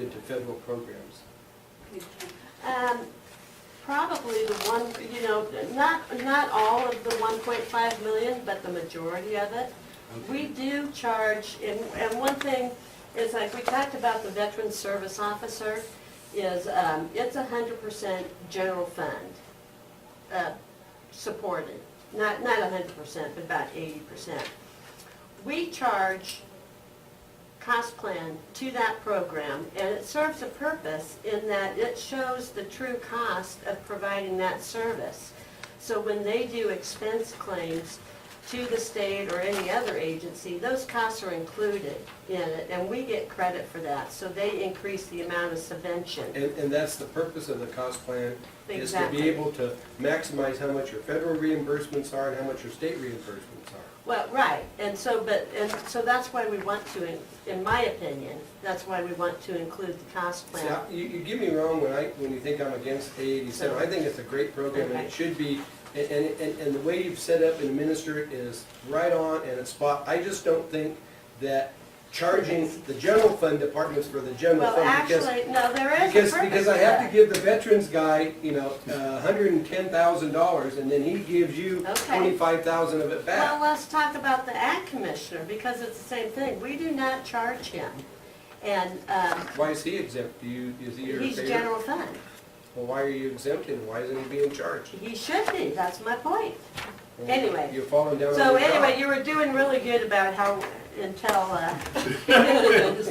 into federal programs? Probably the one, you know, not all of the 1.5 million, but the majority of it. We do charge, and one thing is, like we talked about the Veteran Service Officer, is it's 100% general fund supported. Not 100%, but about 80%. We charge cost plan to that program, and it serves a purpose in that it shows the true cost of providing that service. So when they do expense claims to the state or any other agency, those costs are included in it, and we get credit for that. So they increase the amount of subvention. And that's the purpose of the cost plan, is to be Exactly. able to maximize how much your federal reimbursements are and how much your state reimbursements are. Well, right, and so that's why we want to, in my opinion, that's why we want to include the cost See, plan. you get me wrong when you think I'm against A87. I think it's a great program, and it should be, and the way you've set up and administered it is right on and it's spot. I just don't think that charging the general fund departments for the general Well, fund, because actually, no, there is a purpose because I to have to that. give the veterans guy, you know, $110,000, and then he gives you Okay. $25,000 of it Well, back. let's talk about the ag commissioner, because it's the same thing. We do not charge him. And Why is he exempt? Is he your he's favor? general fund. Well, why are you exempting? Why isn't he being charged? He should be, that's my point. Anyway. You're falling down on So your job. anyway, you were doing really good about how, until,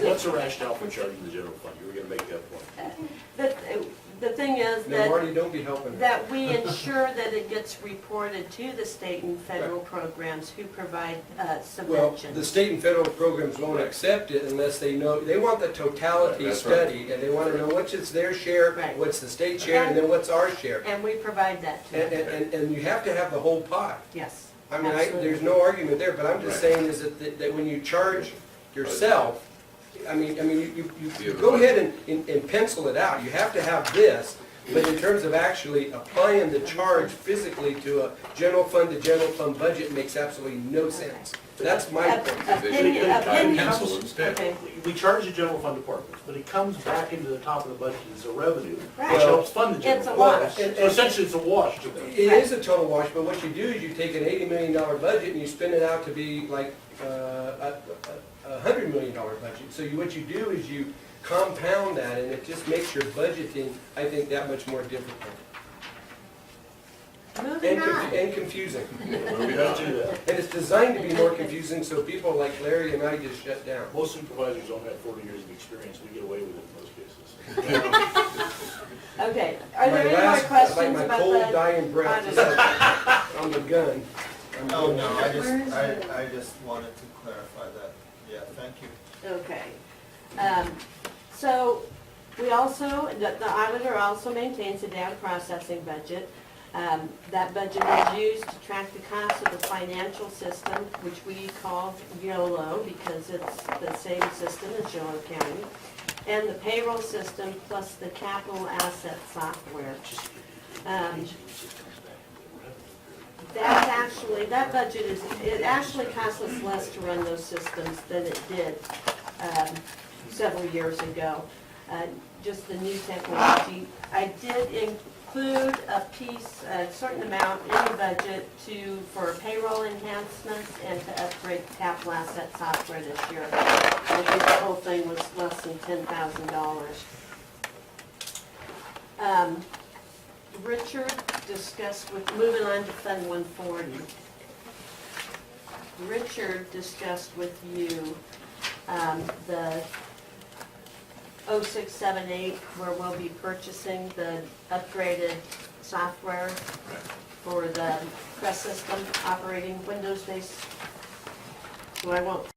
What's the rationale for charging the general fund? You were gonna make that point. the thing is No, that Marty, don't be helping her. that we ensure that it gets reported to the state and federal programs who provide Well, subventions. the state and federal programs won't accept it unless they know, they want the totality That's right. study, and they want to know what's their share, Right. what's the state share, and then what's our share. And we provide that to them, And you have to have the whole pot. yes. I mean, Absolutely. there's no argument there, but I'm just Right. saying is that when you charge yourself, I mean, you go ahead and pencil it out. You have to have this, but in terms of actually applying the charge physically to a general fund budget, it makes absolutely no sense. That's my point. Opinion. Council instead. Okay. We charge the general fund departments, but it comes back into the top of the budget as a revenue, Right. which helps fund the It's a general wash. fund. So essentially, it's a wash to them. It is a total wash, but what you do is you take an $80 million budget and you spin it out to be like a $100 million budget. So what you do is you compound that, and it just makes your budgeting, I think, that much more difficult. Moving on. And confusing. We don't do that. And it's designed to be more confusing, so people like Larry and I just shut down. Most supervisors don't have 40 years of experience. We get away with it in most cases. Okay, are there My any more last- questions like my about cold the? dying breath, just like on the gun. I'm Oh, good. no, Where is it? I just wanted to clarify that. Yeah, thank you. Okay. So we also, the auditor also maintains a data processing budget. That budget is used to track the cost of the financial system, which we call YOLO because it's the same system as Yolo County, and the payroll system plus the capital asset software. That budget it actually costs us less to run those systems than it did several years ago. Just the new technology. I did include a piece, a certain amount in the budget for payroll enhancements and to upgrade the capital asset software this year. I think the whole thing was less than $10,000. Richard discussed moving on to Fund 140. Richard discussed with you the 0678, where we'll be purchasing the upgraded software for the press system operating Windows-based. So I won't